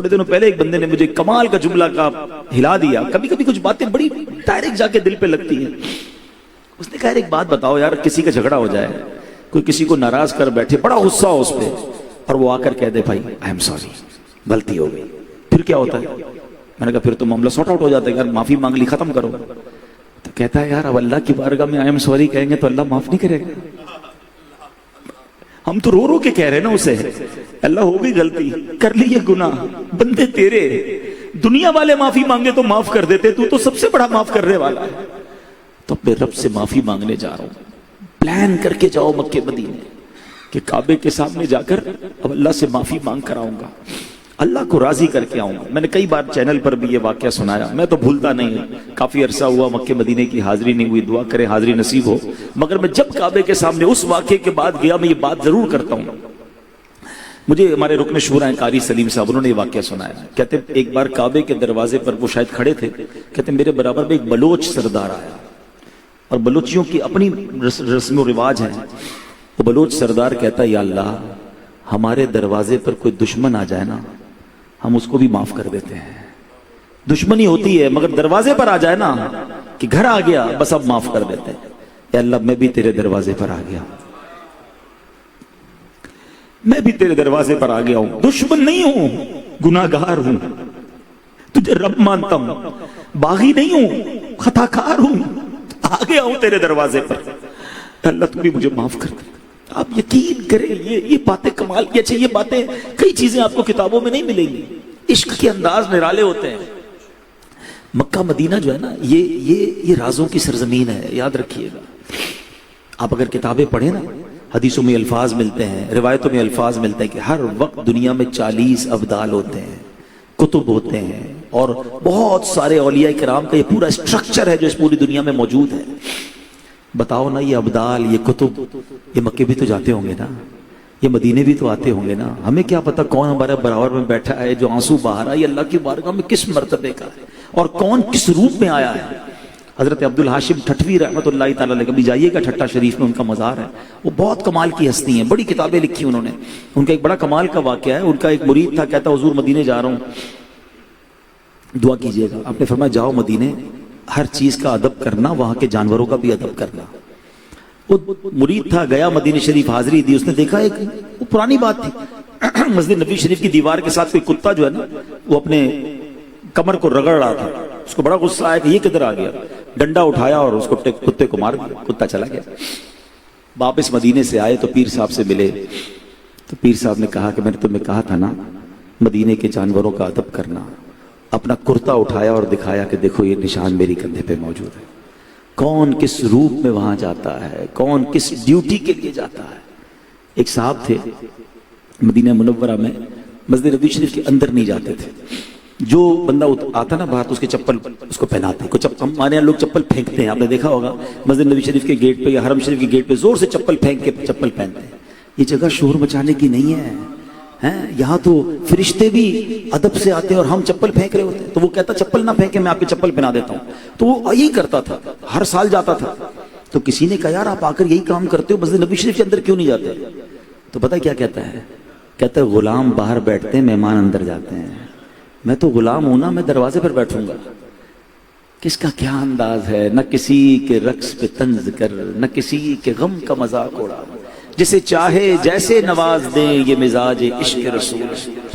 تھوڑے دنوں پہلے ایک بندے نے مجھے کمال کا جملہ کا ہلا دیا. کبھی کبھی کچھ باتیں بڑی ڈائریکٹ جا کے دل پہ لگتی ہیں. اس نے کہا ایک بات بتاؤ یار, کسی کا جھگڑا ہو جائے, کوئی کسی کو ناراض کر بیٹھے, بڑا غصہ ہو اس پہ, اور وہ آ کر کہہ دے بھائی آئی ایم سوری, غلطی ہو گئی, پھر کیا ہوتا ہے؟ میں نے کہا پھر تو معاملہ سارٹ آؤٹ ہو جاتا ہے, یار معافی مانگ لی, ختم کرو. تو کہتا ہے یار اب اللہ کی بارگاہ میں آئی ایم سوری کہیں گے تو اللہ معاف نہیں کرے گا. ہم تو رو رو کے کہہ رہے ہیں نا اسے, اللہ ہو گئی غلطی, کر لی یہ گناہ, بندے تیرے, دنیا والے معافی مانگے تو معاف کر دیتے, تو سب سے بڑا معاف کرنے والا ہے. تو اپنے رب سے معافی مانگنے جا رہا ہوں. پلان کر کے جاؤ مکے مدینے کہ کعبے کے سامنے جا کر اب اللہ سے معافی مانگ کر آؤں گا, اللہ کو راضی کر کے آؤں گا. میں نے کئی بار چینل پر بھی یہ واقعہ سنایا, میں تو بھولتا نہیں ہوں. کافی عرصہ ہوا مکے مدینے کی حاضری نہیں ہوئی, دعا کریں حاضری نصیب ہو. مگر میں جب کعبے کے سامنے اس واقعے کے بعد گیا, میں یہ بات ضرور کرتا ہوں. مجھے ہمارے رکن شورا قاری سلیم صاحب, انہوں نے یہ واقعہ سنایا. کہتے ایک بار کعبے کے دروازے پر وہ شاید کھڑے تھے, کہتے میرے برابر میں ایک بلوچ سردار آیا, اور بلوچیوں کی اپنی رسم و رواج ہے. وہ بلوچ سردار کہتا یا اللہ ہمارے دروازے پر کوئی دشمن آ جائے نا, ہم اس کو بھی معاف کر دیتے ہیں. دشمنی ہوتی ہے مگر دروازے پر آ جائے نا کہ گھر آ گیا, بس اب معاف کر دیتے ہیں. اے اللہ میں بھی تیرے دروازے پر آ گیا, میں بھی تیرے دروازے پر آ گیا ہوں, دشمن نہیں ہوں, گناہگار ہوں, تجھے رب مانتا ہوں, باغی نہیں ہوں, خطا کار ہوں, آ گیا ہوں تیرے دروازے پر, اللہ تو بھی مجھے معاف کر دے. آپ یقین کریں یہ باتیں کمال کی. اچھا یہ باتیں کئی چیزیں آپ کو کتابوں میں نہیں ملیں گی. عشق کے انداز نرالے ہوتے ہیں. مکہ مدینہ جو ہے نا یہ رازوں کی سرزمین ہے, یاد رکھیے گا. آپ اگر کتابیں پڑھیں نا, حدیثوں میں الفاظ ملتے ہیں, روایتوں میں الفاظ ملتے ہیں کہ ہر وقت دنیا میں 40 ابدال ہوتے ہیں, کتب ہوتے ہیں, اور بہت سارے اولیاء کرام کا یہ پورا اسٹرکچر ہے جو اس پوری دنیا میں موجود ہے. بتاؤ نا یہ ابدال, یہ کتب, یہ مکے بھی تو جاتے ہوں گے نا, یہ مدینے بھی تو آتے ہوں گے نا. ہمیں کیا پتا کون ہمارے برابر میں بیٹھا ہے جو آنسو بہا رہا ہے, یہ اللہ کی بارگاہ میں کس مرتبے کا ہے, اور کون کس روپ میں آیا ہے. حضرت عبد الحاشم ٹھٹوی رحمۃ اللہ تعالیٰ علیہ, کبھی جائیے گا ٹھٹا شریف میں, ان کا مزار ہے. وہ بہت کمال کی ہستی ہیں, بڑی کتابیں لکھی انہوں نے. ان کا ایک بڑا کمال کا واقعہ ہے. ان کا ایک مرید تھا, کہتا حضور مدینے جا رہا ہوں, دعا کیجیے گا. آپ نے فرمایا جاؤ مدینے, ہر چیز کا ادب کرنا, وہاں کے جانوروں کا بھی ادب کرنا. وہ مرید تھا, گیا مدینہ شریف, حاضری دی. اس نے دیکھا ایک وہ پرانی بات تھی, مسجد نبی شریف کی دیوار کے ساتھ کوئی کتا جو ہے نا وہ اپنے کمر کو رگڑ رہا تھا. اس کو بڑا غصہ آیا کہ یہ کدھر آ گیا, ڈنڈا اٹھایا اور اس کو کتے کو مار دیا, کتا چلا گیا. واپس مدینے سے آئے تو پیر صاحب سے ملے, تو پیر صاحب نے کہا کہ میں نے تمہیں کہا تھا نا مدینے کے جانوروں کا ادب کرنا. اپنا کرتا اٹھایا اور دکھایا کہ دیکھو یہ نشان میری کندھے پہ موجود ہے. کون کس روپ میں وہاں جاتا ہے, کون کس ڈیوٹی کے لیے جاتا ہے. ایک صاحب تھے مدینہ منورہ میں, مسجد نبی شریف کے اندر نہیں جاتے تھے. جو بندہ آتا نا باہر تو اس کے چپل اس کو پہناتے ہیں. ہمارے یہاں لوگ چپل پھینکتے ہیں, آپ نے دیکھا ہوگا مسجد نبی شریف کے گیٹ پہ یا حرم شریف کے گیٹ پہ زور سے چپل پھینک کے چپل پہنتے ہیں. یہ جگہ شور مچانے کی نہیں ہے. یہاں تو فرشتے بھی ادب سے آتے ہیں اور ہم چپل پھینک رہے ہوتے ہیں. تو وہ کہتا چپل نہ پھینکے, میں آپ کی چپل پہنا دیتا ہوں. تو وہ یہی کرتا تھا, ہر سال جاتا تھا. تو کسی نے کہا یار آپ آ کر یہی کام کرتے ہو, مسجد نبی شریف کے اندر کیوں نہیں جاتے؟ تو پتہ کیا کہتا ہے, کہتا ہے غلام باہر بیٹھتے ہیں, مہمان اندر جاتے ہیں. میں تو غلام ہوں نا, میں دروازے پر بیٹھوں گا. کس کا کیا انداز ہے, نہ کسی کے رقص پہ طنز کر, نہ کسی کے غم کا مذاق اڑا, جسے چاہے جیسے نواز دیں, یہ مزاج عشق رسول.